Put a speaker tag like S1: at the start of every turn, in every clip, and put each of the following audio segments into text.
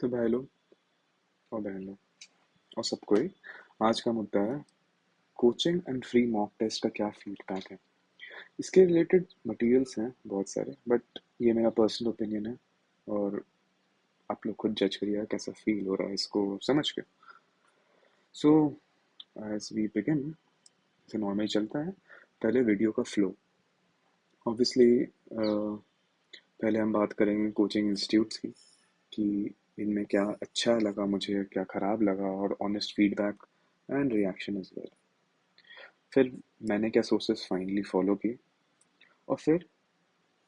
S1: तो भाई लोग और बहन लोग और सबको ही आज का मुद्दा है coaching and free mock test का क्या फीडबैक है। इसके रिलेटेड मटेरियल्स हैं बहुत सारे, बट ये मेरा पर्सनल ओपिनियन है और आप लोग खुद जज करिएगा कैसा फील हो रहा है इसको समझ के। सो एज वी बिगिन, जैसे नॉर्मली चलता है, पहले वीडियो का फ्लो। ऑब्वियसली पहले हम बात करेंगे कोचिंग इंस्टीट्यूट्स की कि इनमें क्या अच्छा लगा मुझे, क्या ख़राब लगा, और honest feedback and reaction as well. फिर मैंने क्या सोर्सेस फाइनली फॉलो किए, और फिर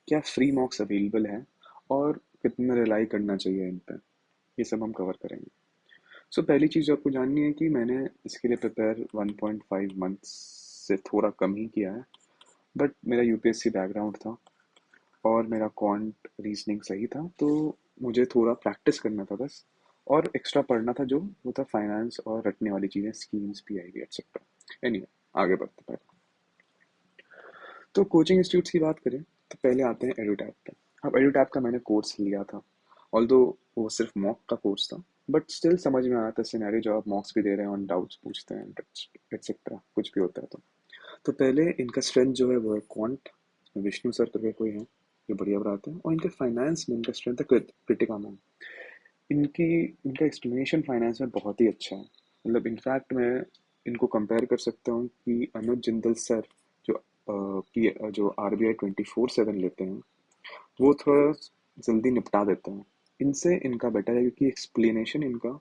S1: क्या फ्री मॉक्स अवेलेबल हैं और कितना रिलाई करना चाहिए इन पर, ये सब हम कवर करेंगे। सो पहली चीज़ जो आपको जाननी है कि मैंने इसके लिए प्रिपेयर 1.5 मंथ्स से थोड़ा कम ही किया है, बट मेरा यूपीएससी बैकग्राउंड था और मेरा क्वांट रीजनिंग सही था, तो मुझे थोड़ा प्रैक्टिस करना था बस, और एक्स्ट्रा पढ़ना था जो वो था फाइनेंस और रटने वाली चीज़ें, स्कीम्स, पीआईबी एक्सेट्रा। एनीवे, आगे बढ़ते हैं। तो कोचिंग इंस्टीट्यूट्स की बात करें तो पहले आते हैं एडुटैप पे। अब एडुटैप का मैंने कोर्स लिया था, ऑल्दो वो सिर्फ मॉक का कोर्स था, बट स्टिल समझ में आता सिनेरियो जब आप मॉक्स भी दे रहे हैं और डाउट्स पूछते हैं एटसेट्रा कुछ भी होता है। तो पहले इनका स्ट्रेंथ जो है वो है क्वांट, विष्णु सर करके कोई है जो बढ़िया पढ़ाते हैं, और इनके फाइनेंस में इनका स्ट्रेंथ है कृतिका मैम। इनकी इनका एक्सप्लेनेशन फाइनेंस में बहुत ही अच्छा है। मतलब इनफैक्ट मैं इनको कंपेयर कर सकता हूँ कि अनुज जिंदल सर जो जो RBI 24/7 लेते हैं, वो थोड़ा जल्दी निपटा देते हैं। इनसे इनका बेटर है क्योंकि एक्सप्लेनेशन इनका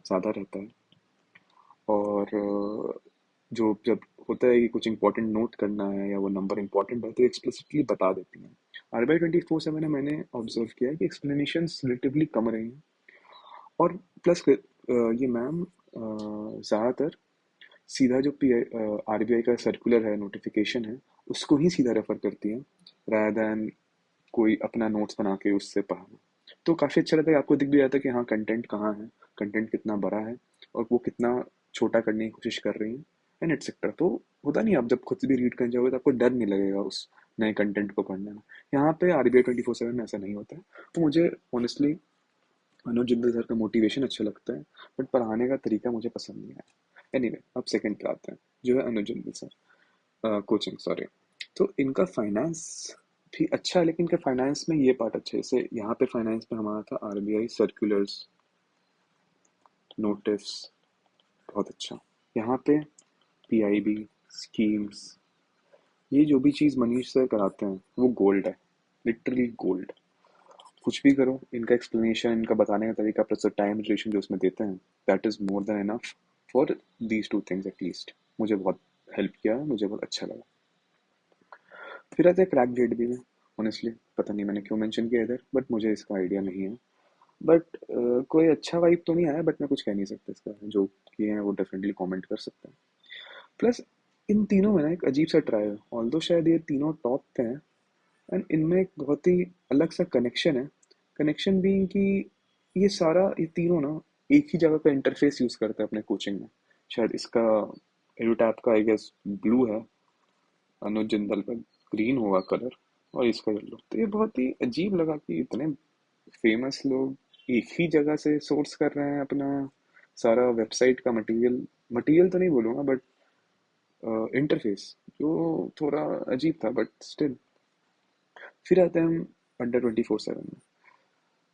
S1: ज़्यादा रहता है, और जो जब होता है कि कुछ इंपॉर्टेंट नोट करना है या वो नंबर इंपॉर्टेंट है तो एक्सप्लिसिटली बता देती हैं। RBI 24/7 में मैंने ऑब्जर्व किया है कि एक्सप्लेनेशन रिलेटिवली कम रही हैं, और प्लस ये मैम ज़्यादातर सीधा जो RBI का सर्कुलर है, नोटिफिकेशन है, उसको ही सीधा रेफर करती है rather दैन कोई अपना नोट्स बना के उससे पढ़ाना। तो काफ़ी अच्छा लगता है, आपको दिख भी जाता है कि हाँ कंटेंट कहाँ है, कंटेंट कितना बड़ा है, और वो कितना छोटा करने की कोशिश कर रही है, एंड एटसेट्रा। तो होता नहीं, आप जब खुद से भी रीड करने जाओगे तो आपको डर नहीं लगेगा उस नए कंटेंट को पढ़ने में। यहाँ पे RBI 24/7 में ऐसा नहीं होता है। तो मुझे ऑनेस्टली मनोज जिंदल सर का मोटिवेशन अच्छा लगता है, बट पढ़ाने का तरीका मुझे पसंद नहीं आया। एनीवे, अब सेकंड पे आते हैं जो है अनुज जिंदल सर कोचिंग, सॉरी। तो इनका फाइनेंस भी अच्छा है, लेकिन इनका फाइनेंस में ये पार्ट अच्छा है, जैसे यहाँ पे फाइनेंस में हमारा था RBI सर्कुलर्स, नोटिस, बहुत अच्छा। यहाँ पे पीआईबी, स्कीम्स, ये जो भी चीज़ मनीष सर कराते हैं वो गोल्ड है, लिटरली गोल्ड। कुछ भी करो, इनका एक्सप्लेनेशन, इनका बताने का तरीका प्लस टाइम ड्यूरेशन जो उसमें देते हैं, that is more than enough for these two things at least. मुझे बहुत हेल्प किया, मुझे बहुत अच्छा लगा। फिर आते हैं क्रैक जेड बी में। ऑनेस्टली पता नहीं मैंने क्यों मेंशन किया इधर, बट मुझे इसका आइडिया नहीं है। बट कोई अच्छा वाइब तो नहीं आया, बट मैं कुछ कह नहीं सकता इसका, जो किए हैं वो डेफिनेटली कमेंट कर सकते हैं। प्लस इन तीनों में ना एक अजीब सा ट्राई है, ऑल्दो शायद ये तीनों टॉप पे हैं, एंड इनमें एक बहुत ही अलग सा कनेक्शन है। कनेक्शन भी कि ये तीनों ना एक ही जगह का इंटरफेस यूज करते हैं अपने कोचिंग में। शायद इसका एडुटैप का आई गेस ब्लू है, अनुज जिंदल का ग्रीन होगा कलर, और इसका येलो। तो ये बहुत ही अजीब लगा कि इतने फेमस लोग एक ही जगह से सोर्स कर रहे हैं अपना सारा वेबसाइट का मटेरियल। मटेरियल तो नहीं बोलूँगा, बट इंटरफेस जो थोड़ा अजीब था, बट स्टिल। फिर आते हैं हम अंडर 24/7 में।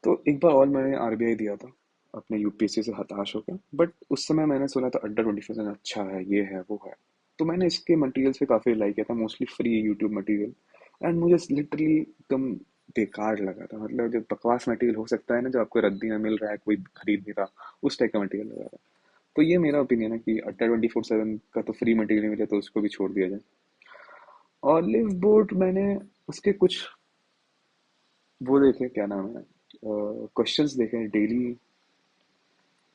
S1: तो एक बार और मैंने RBI दिया था अपने यूपीएससी से हताश होकर, बट उस समय मैंने सुना था अंडर 24 अच्छा है, ये है वो है। तो मैंने इसके मटेरियल्स पे काफ़ी लाइक किया था, mostly free YouTube material, and मुझे लिटरली एकदम बेकार लगा था। मतलब जो बकवास मटेरियल हो सकता है ना, जो आपको रद्दी में मिल रहा है, कोई खरीद नहीं रहा, उस टाइप का मटेरियल लगा था। तो ये मेरा ओपिनियन है कि अंडर 24/7 का तो फ्री मटेरियल मिले तो उसको भी छोड़ दिया जाए। ऑलिव बोर्ड मैंने उसके कुछ वो देखे, क्या नाम है, क्वेश्चंस देखे डेली,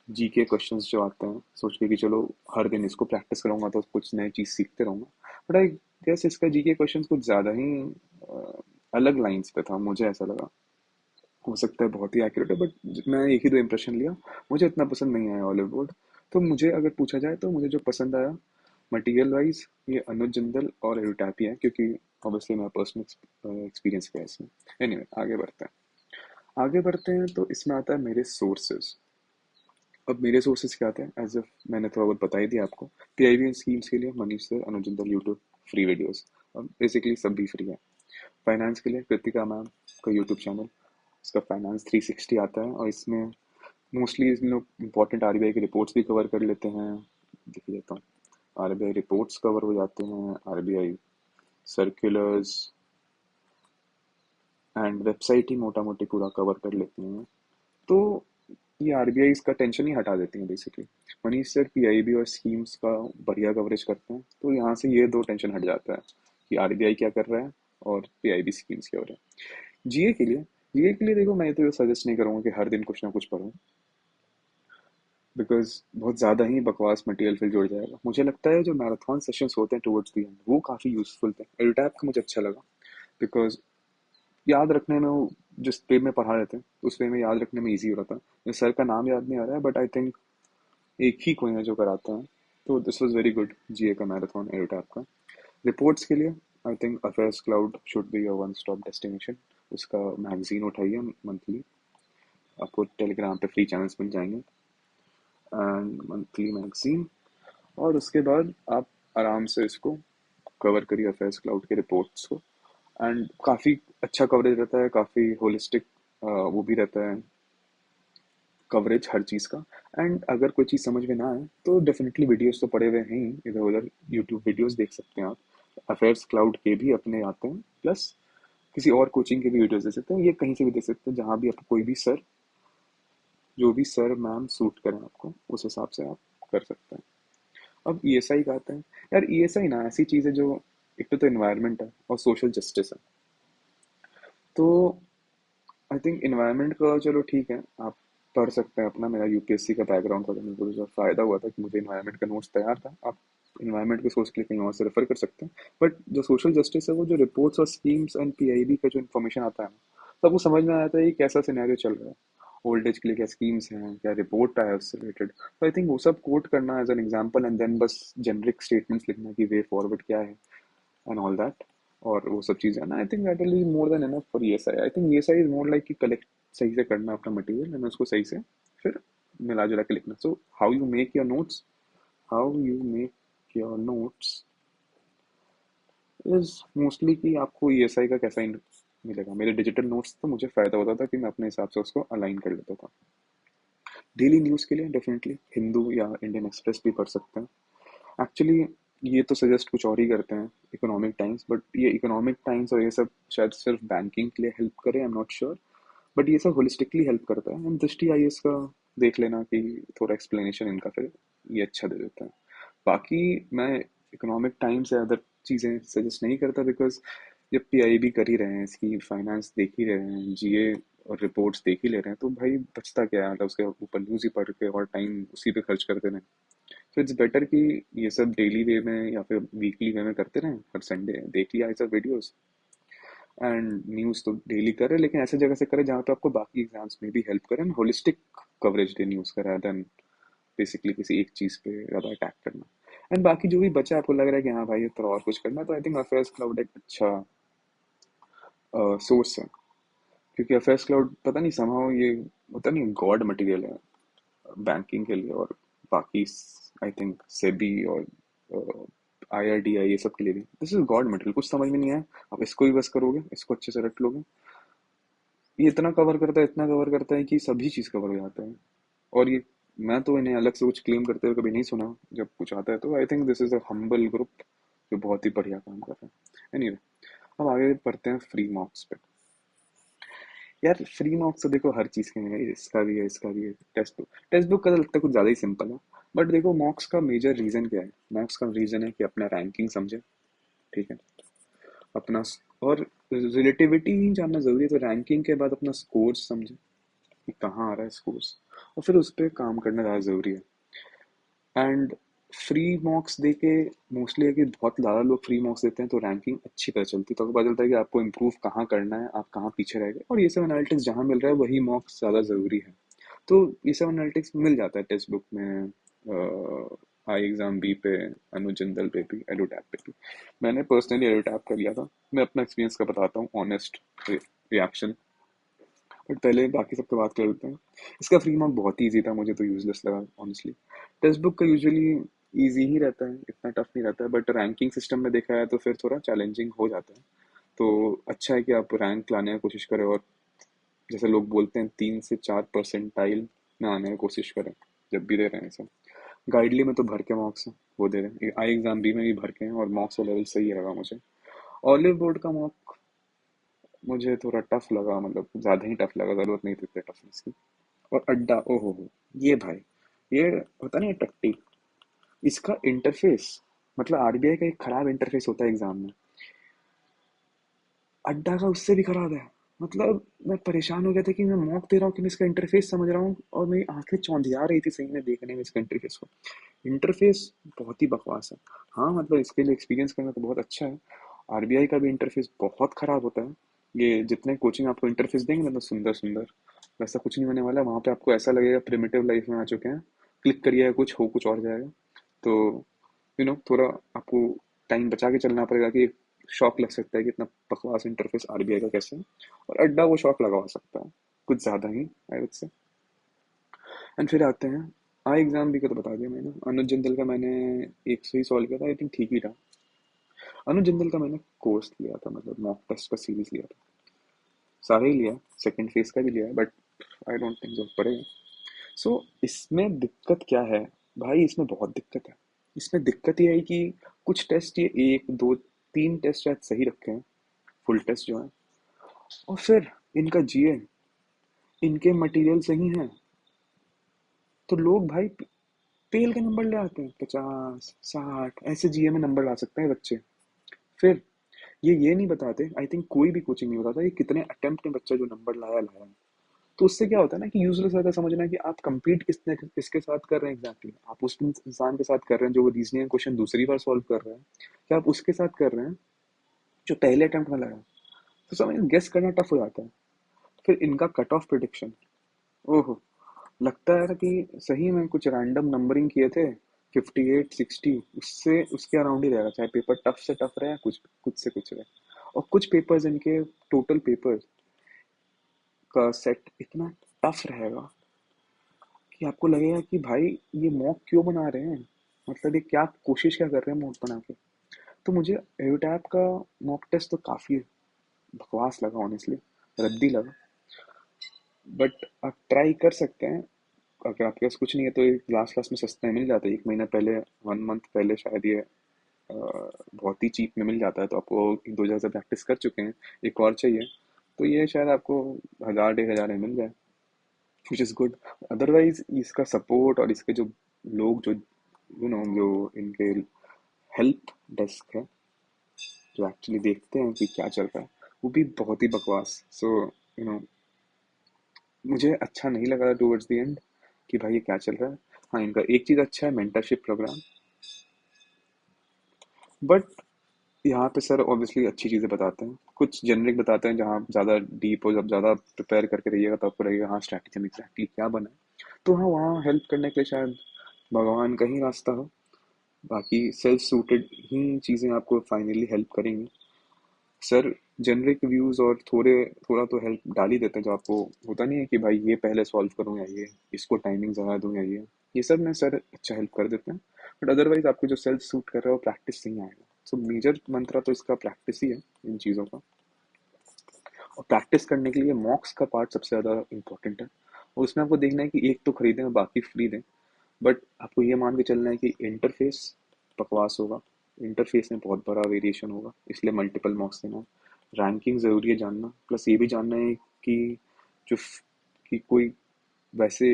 S1: जीके क्वेश्चंस जो आते हैं, सोच के कि चलो हर दिन इसको प्रैक्टिस करूंगा तो कुछ नई चीज़ सीखते रहूंगा। बट आई गेस इसका जीके क्वेश्चंस कुछ ज़्यादा ही अलग लाइंस पे था, मुझे ऐसा लगा। हो सकता है बहुत ही एक्यूरेट है, बट मैं एक ही दो इम्प्रेशन लिया, मुझे इतना पसंद नहीं आया ऑलिव बोर्ड। तो मुझे अगर पूछा जाए तो मुझे जो पसंद आया मटेरियल वाइज, ये अनुज जिंदल और एडुटैप ही है, क्योंकि ऑब्वियसली मेरा पर्सनल एक्सपीरियंस है इसमें। एनीवे, आगे बढ़ते हैं। आगे बढ़ते हैं तो इसमें आता है मेरे सोर्सेज। अब मेरे सोर्सेज क्या आते हैं, एज एफ मैंने थोड़ा बहुत बता ही दिया आपको। पीआईबी स्कीम्स के लिए Manish sir, Anuj Jindal, YouTube free videos, basically सब भी फ्री है। फाइनेंस के लिए कृतिका मैम का यूट्यूब चैनल, इसका फाइनेंस 360 आता है, और इसमें मोस्टली इन लोग इंपॉर्टेंट आरबीआई के रिपोर्ट्स भी कवर कर लेते हैं। देख लेता हूँ, आरबीआई रिपोर्ट्स कवर हो जाते हैं, आरबीआई सर्कुलर्स एंड वेबसाइट ही मोटा मोटी पूरा कवर कर लेते हैं। तो ये आरबीआई इसका टेंशन ही हटा देती हैं बेसिकली। मनीष सर पीआईबी और स्कीम्स का बढ़िया कवरेज करते हैं, तो यहाँ से ये दो टेंशन हट जाता है कि आरबीआई क्या कर रहा है और पीआईबी स्कीम्स क्या हो रहा है। जीए के लिए देखो, मैं तो सजेस्ट नहीं करूँगा कि हर दिन कुछ ना कुछ पढूं, बिकॉज बहुत ज़्यादा ही बकवास मटेरियल फिर जुड़ जाएगा। मुझे लगता है जो मैराथन सेशंस होते हैं टुवर्ड्स द एंड, वो काफ़ी यूजफुल थे। एडुटैप का मुझे अच्छा लगा, बिकॉज याद रखने में वो जिस वे में पढ़ा रहे थे उस वे में याद रखने में ईजी हो रहा था। मुझे सर का नाम याद नहीं आ रहा है, बट आई थिंक एक ही कोई है जो कराता है। तो दिस वॉज वेरी गुड जीए का मैराथन एडुटैप का। रिपोर्ट्स के लिए I think affairs cloud should be your one stop destination. उसका मैगजीन उठाइए मंथली, आपको टेलीग्राम पे फ्री चैनल्स मिल जाएंगे, एंड मंथली मैगजीन। और उसके बाद आप आराम से इसको कवर करिए अफेयर्स क्लाउड के रिपोर्ट्स को, एंड काफ़ी अच्छा कवरेज रहता है, काफ़ी होलिस्टिक वो भी रहता है कवरेज हर चीज़ का। एंड अगर कोई चीज़ समझ में ना आए तो डेफिनेटली वीडियोस तो पड़े हुए हैं ही इधर उधर, यूट्यूब वीडियोस देख सकते हैं आप। अफेयर्स क्लाउड के भी अपने आते हैं, प्लस किसी और कोचिंग के भी वीडियोस देख सकते हैं, ये कहीं से भी देख सकते हैं, जहाँ भी आपको कोई भी सर, जो भी सर मैम सूट करें आपको, उस हिसाब से आप कर सकते हैं। अब ईएसआई का आता है। यार ईएसआई ना ऐसी चीज़ है जो, एक तो एनवायरनमेंट है और सोशल जस्टिस है। तो आई थिंक इन्वायरमेंट का चलो ठीक है, आप पढ़ सकते हैं अपना। मेरा यूपीएससी का बैकग्राउंड था तो मेरे को जो फ़ायदा हुआ था कि मुझे इन्वायरमेंट का नोट्स तैयार था। आप इन्वायरमेंट के सोर्स के लिए कहीं और से रेफर कर सकते हैं। बट जो सोशल जस्टिस है, वो जो रिपोर्ट्स और स्कीम्स एंड पीआईबी का जो इन्फॉर्मेशन आता है ना, तो आपको समझ में आता है कि कैसा सिनेरियो चल रहा है, ओल्ड एज के लिए क्या स्कीम्स हैं, क्या रिपोर्ट आया है उससे रिलेटेड। तो आई थिंक वो सब कोट करना as an example, and then बस जेनरिक स्टेटमेंट्स लिखना कि वे फॉरवर्ड क्या है एंड ऑल दैट, और वो सब चीज़ें ना, I think that will be more than enough for ESI. I think ESI is more like कि कलेक्ट सही से करना अपना मटेरियल, एंड उसको सही से फिर मिला जुला के लिखना। So how you make your notes is mostly कि आपको ईएसआई का कैसा मिलेगा। मेरे डिजिटल नोट्स तो मुझे फ़ायदा होता था कि मैं अपने हिसाब से उसको अलाइन कर लेता था। डेली न्यूज़ के लिए डेफिनेटली हिंदू या इंडियन एक्सप्रेस भी पढ़ सकते हैं। एक्चुअली ये तो सजेस्ट कुछ और ही करते हैं, इकोनॉमिक टाइम्स, बट ये इकोनॉमिक टाइम्स और ये सब शायद सिर्फ बैंकिंग के लिए हेल्प करे, I am not sure. But ये सब होलिस्टिकली हेल्प करता है। एंड दृष्टि आईएएस का देख लेना कि थोड़ा एक्सप्लेनेशन इनका फिर ये अच्छा दे देता है। बाकी मैं इकोनॉमिक टाइम्स या अदर चीज़ें सजेस्ट नहीं करता, बिकॉज जब पीआईबी कर ही रहे हैं, इसकी फाइनेंस देख ही रहे हैं, जीए और रिपोर्ट्स देख ही ले रहे हैं, तो भाई बचता क्या है, मतलब उसके ऊपर न्यूज़ ही पढ़ के और टाइम उसी पे खर्च करते रहें। तो इट्स बेटर कि ये सब डेली वे में या फिर वीकली वे में करते रहें, हर संडे देख लिया ये सब वीडियोस। एंड न्यूज़ तो डेली करें, लेकिन ऐसे जगह से करें जहाँ पे आपको बाकी एग्जाम्स में भी हेल्प करें, होलिस्टिक कवरेज दे न्यूज़ का, rather देन बेसिकली किसी एक चीज़ पे ज़्यादा अटैक करना। एंड बाकी जो भी बचा आपको लग रहा है कि हाँ भाई ये थोड़ा और कुछ करना है, तो आई थिंक अफेयर्स क्लाउड एक अच्छा सोर्स है। क्योंकि अफेयर्स क्लाउड पता नहीं समहाउ ये होता नहीं, गॉड मटेरियल है बैंकिंग के लिए, और बाकी आई थिंक सेबी और आईआरडीआई ये सब के लिए भी दिस इज गॉड मटेरियल। कुछ समझ में नहीं आया, आप इसको भी बस करोगे, इसको अच्छे से रट लोगे, ये इतना कवर करता है कि सभी चीज़ कवर हो जाता है। और ये, मैं तो इन्हें अलग से कुछ क्लेम करते हुए कभी नहीं सुना। जब कुछ आता है तो I think this is a humble group जो बहुत ही बढ़िया काम कर रहा है। एनीवे, अब आगे बढ़ते हैं फ्री मॉक्स पे। यार फ्री मॉक्स तो देखो हर चीज़ के हैं, इसका भी है, इसका भी है। टेक्स्ट बुक का तो लगता है कुछ ज़्यादा ही सिंपल है। बट देखो मॉक्स का मेजर रीज़न क्या है, मॉक्स का रीज़न है कि अपना रैंकिंग समझे, ठीक है, अपना और रिलेटिविटी ही जानना ज़रूरी है। तो रैंकिंग के बाद अपना स्कोर्स समझे कि कहाँ आ रहा है स्कोर्स, और फिर उस पर काम करना ज़्यादा ज़रूरी है। एंड फ्री मॉक्स दे के मोस्टली है कि बहुत ज़्यादा लोग फ्री मॉक्स देते हैं तो रैंकिंग अच्छी पता चलती है, तो आपको पता चलता है कि आपको इम्प्रूव कहाँ करना है, आप कहाँ पीछे रह गए, और ये सब एनालिटिक्स जहाँ मिल रहा है वही मॉक्स ज़्यादा ज़रूरी है। तो ये सब एनालिटिक्स मिल जाता है टेक्स्ट बुक में, आई एग्जाम बी पे, अनुज जिंदल पे भी, एडोटैप पे भी। मैंने पर्सनली एडोटैप कर लिया था। मैं अपना एक्सपीरियंस का बताता हूँ, ऑनेस्ट रिएक्शन। बट पहले बाकी सबके बात कर लेते हैं। इसका फ्री मॉक बहुत ही ईजी था, मुझे तो यूजलेस लगा ऑनेस्टली। टेक्स्ट बुक का यूजुअली ईजी ही रहता है, इतना टफ नहीं रहता है, बट रैंकिंग सिस्टम में देखा है तो फिर थोड़ा चैलेंजिंग हो जाता है। तो अच्छा है कि आप रैंक लाने की कोशिश करें, और जैसे लोग बोलते हैं 3 से 4 परसेंटाइल में आने की कोशिश करें जब भी दे रहे हैं सब। गाइडली में तो भर के मॉक्स हैं, वो दे रहे हैं। आई एग्जाम बी में भी भर के हैं, और मॉक्स का लेवल सही लगा मुझे। ऑलिव बोर्ड का मॉक मुझे थोड़ा टफ लगा, मतलब ज़्यादा ही टफ लगा, ज़रूरत नहीं थी इतने टफनेस की। और अड्डा, ओहो हो, ये भाई, ये होता नहीं है टट्टी, इसका इंटरफेस, मतलब आरबीआई का एक खराब इंटरफेस होता है एग्जाम में, अड्डा का उससे भी खराब है। मतलब मैं परेशान हो गया था कि मैं मॉक दे रहा हूँ कि मैं इसका इंटरफेस समझ रहा हूँ, और मेरी आंखें चौंधिया रही थी सही में देखने में इसका इंटरफेस को। इंटरफेस बहुत ही बकवास है। हाँ मतलब इसके लिए एक्सपीरियंस करना तो बहुत अच्छा है। आरबीआई का भी इंटरफेस बहुत खराब होता है। ये जितने कोचिंग आपको इंटरफेस देंगे ना, तो सुंदर सुंदर, वैसा कुछ नहीं होने वाला। वहाँ पे आपको ऐसा लगेगा प्रिमिटिव लाइफ में आ चुके हैं, क्लिक करिएगा कुछ और जाएगा। तो थोड़ा आपको टाइम बचा के चलना पड़ेगा, कि शॉक लग सकता है कि इतना बकवास इंटरफेस आरबीआई का कैसे है। और अड्डा वो शॉक लगा सकता है, कुछ ज़्यादा ही, आई वुड से। एंड फिर आते हैं, आई एग्जाम भी को तो बता दिया मैंने। अनुज जिंदल का मैंने एक से ही सॉल्व किया था, आई थिंक ठीक ही था। अनुज जिंदल का मैंने कोर्स लिया था, मतलब मॉक टेस्ट का सीरीज लिया था, सारे ही लिया, सेकंड फेज का भी लिया है, बट आई डोंट थिंक जरूरत पड़ेगा। सो इसमें दिक्कत क्या है भाई, इसमें बहुत दिक्कत है। इसमें दिक्कत ये है कि कुछ टेस्ट, ये 1 2 3 टेस्ट शायद सही रखे हैं, फुल टेस्ट जो है, और फिर इनका जीए, इनके मटेरियल सही हैं, तो लोग भाई पेल के नंबर ले आते हैं, 50 60 ऐसे जीए में नंबर ला सकते हैं बच्चे। फिर ये नहीं बताते, आई थिंक कोई भी कोचिंग नहीं बताता, ये कितने अटेम्प्ट में बच्चा जो नंबर लाया। तो उससे क्या होता है ना, कि यूजलेस रहता है समझना कि आप कंपीट किसके साथ कर रहे हैं एग्जैक्टली। आप उस इंसान के साथ कर रहे हैं जो वो रीजनिंग क्वेश्चन दूसरी बार सॉल्व कर रहे हैं, क्या आप उसके साथ कर रहे हैं जो पहले अटेम्प्ट में लगा। तो समझ गेस करना टफ हो जाता है। फिर इनका कट ऑफ प्रिडिक्शन, ओहो, लगता है कि सही में कुछ रैंडम नंबरिंग किए थे, 58 60 उससे उसके अराउंड ही रहेगा, चाहे पेपर टफ से टफ रहे, कुछ कुछ से कुछ रहे। और कुछ पेपर्स इनके, टोटल पेपर का सेट इतना टफ रहेगा कि आपको लगेगा कि भाई ये मॉक क्यों बना रहे हैं, मतलब ये क्या कोशिश क्या कर रहे हैं मॉक बना के। तो मुझे एयोटैप का मॉक टेस्ट तो काफ़ी बकवास लगा ऑनेस्टली, रद्दी लगा। बट आप ट्राई कर सकते हैं, अगर आपके पास कुछ नहीं है तो एक लास्ट क्लास में सस्ते में मिल जाता है, 1 महीना पहले, 1 मंथ पहले शायद ये बहुत ही चीप में मिल जाता है। तो आपको 1 2 हज़ार से प्रैक्टिस कर चुके हैं, एक और चाहिए, तो ये शायद आपको 1000 1,500 में मिल जाए, विच इज़ गुड। अदरवाइज इसका सपोर्ट और इसके जो लोग, जो जो इनके हेल्प डेस्क है, जो एक्चुअली देखते हैं कि क्या चल रहा है, वो भी बहुत ही बकवास। सो यू नो मुझे अच्छा नहीं लगा टूवर्ड्स द एंड कि भाई ये क्या चल रहा है। हाँ, इनका एक चीज़ अच्छा है, मेंटरशिप प्रोग्राम। बट यहाँ पे सर ऑब्वियसली अच्छी चीज़ें बताते हैं, कुछ जेनरिक बताते हैं, जहाँ ज़्यादा डीप हो, जब ज़्यादा प्रिपेयर करके रहिएगा तो आपको रहेगा हाँ स्ट्रैटेजी एग्जैक्टली क्या बना है। तो हाँ, वहाँ हेल्प करने के लिए शायद भगवान का ही रास्ता हो। बाकी सेल्फ सूटेड ही चीज़ें आपको फाइनली हेल्प करेंगी। सर जेनरिक व्यूज़ और थोड़ा तो हेल्प डाल ही देते हैं, जो आपको होता नहीं है कि भाई ये पहले सॉल्व करूँ, या ये इसको टाइमिंग ज़्यादा दूँ, या ये सब में सर अच्छा हेल्प कर देते हैं। बट अदरवाइज आपको जो सेल्फ सूट कर रहा है वो प्रैक्टिस से ही आएगा। सो मेजर मंत्रा तो इसका प्रैक्टिस ही है, इन चीज़ों का। और प्रैक्टिस करने के लिए मॉक्स का पार्ट सबसे ज़्यादा इंपॉर्टेंट है, और उसमें आपको देखना है कि एक तो खरीदें और बाकी फ्री दें। बट आपको ये मान के चलना है कि इंटरफेस बकवास होगा, इंटरफेस में बहुत बड़ा वेरिएशन होगा, इसलिए मल्टीपल मॉक्स देना। रैंकिंग ज़रूरी है जानना, प्लस ये भी जानना है कि जो कि कोई वैसे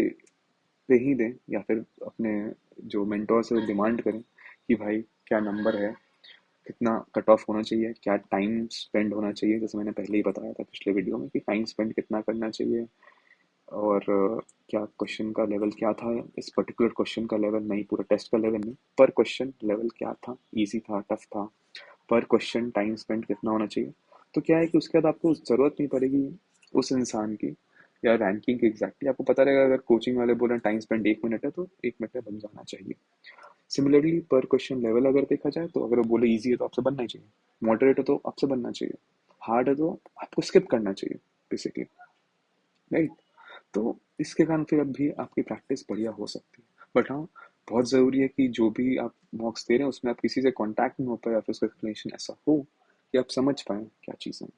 S1: पे ही दें, या फिर अपने जो मेंटोर से डिमांड करें कि भाई क्या नंबर है, कितना कट ऑफ होना चाहिए, क्या टाइम स्पेंड होना चाहिए, जैसे मैंने पहले ही बताया था पिछले वीडियो में कि टाइम स्पेंड कितना करना चाहिए। और क्या क्वेश्चन का लेवल क्या था, इस पर्टिकुलर क्वेश्चन का लेवल नहीं, पूरा टेस्ट का लेवल नहीं, पर क्वेश्चन लेवल क्या था, इजी था टफ था, पर क्वेश्चन टाइम स्पेंड कितना होना चाहिए। तो क्या है कि उसके बाद आपको ज़रूरत नहीं पड़ेगी उस इंसान की या रैंकिंग की एग्जैक्टली, आपको पता रहेगा अगर कोचिंग वाले बोल रहे हैं टाइम स्पेंड 1 मिनट है, तो 1 मिनट में बन जाना चाहिए। सिमिलरली पर क्वेश्चन लेवल अगर देखा जाए, तो अगर वो बोले ईजी है तो आपसे बनना ही चाहिए, मॉडरेट है तो आपसे बनना चाहिए, हार्ड है तो आपको स्किप करना चाहिए बेसिकली। राइट। तो इसके कारण फिर अब भी आपकी प्रैक्टिस बढ़िया हो सकती है। बट हाँ, बहुत ज़रूरी है कि जो भी आप मॉक्स दे रहे हैं उसमें आप किसी से कॉन्टैक्ट में हो पाए या फिर उसका एक्सप्लेनेशन ऐसा हो कि आप समझ पाएँ क्या चीज़ें हैं।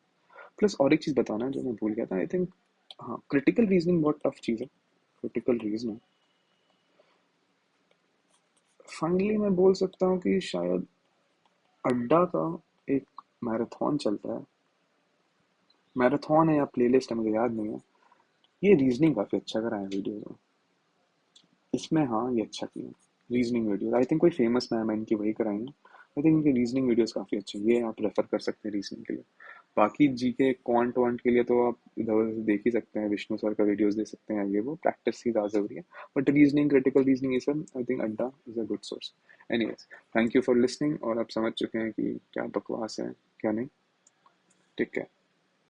S1: प्लस और एक चीज़ बताना जो मैं भूल गया था, आई थिंक, हाँ, क्रिटिकल रीजनिंग बहुत टफ चीज़ है। क्रिटिकल रीजनिंग फाइनली मैं बोल सकता हूँ कि शायद अड्डा का एक मैराथन चलता है, मैराथन है या प्लेलिस्ट है मुझे याद नहीं है, ये रीजनिंग काफ़ी अच्छा कराया है वीडियोज़ में। इसमें हाँ, ये अच्छा किया। रीजनिंग वीडियो आई थिंक कोई फेमस मैम है इनकी, वही कराई हैं। आई थिंक इनकी रीजनिंग वीडियोस काफ़ी अच्छी हैं, ये आप रेफर कर सकते हैं रीजनिंग के लिए। बाकी जीके क्वांट वांट के लिए तो आप इधर उधर से देख ही सकते हैं, विष्णु सर का वीडियोस दे सकते हैं, ये वो प्रैक्टिस ही ज़्यादा ज़रूरी है। बट रीजनिंग, क्रिटिकल रीजनिंग, ये सब आई थिंक अड्डा is a good source. Anyways, thank you for listening, और आप समझ चुके हैं कि क्या बकवास है क्या नहीं। Take care.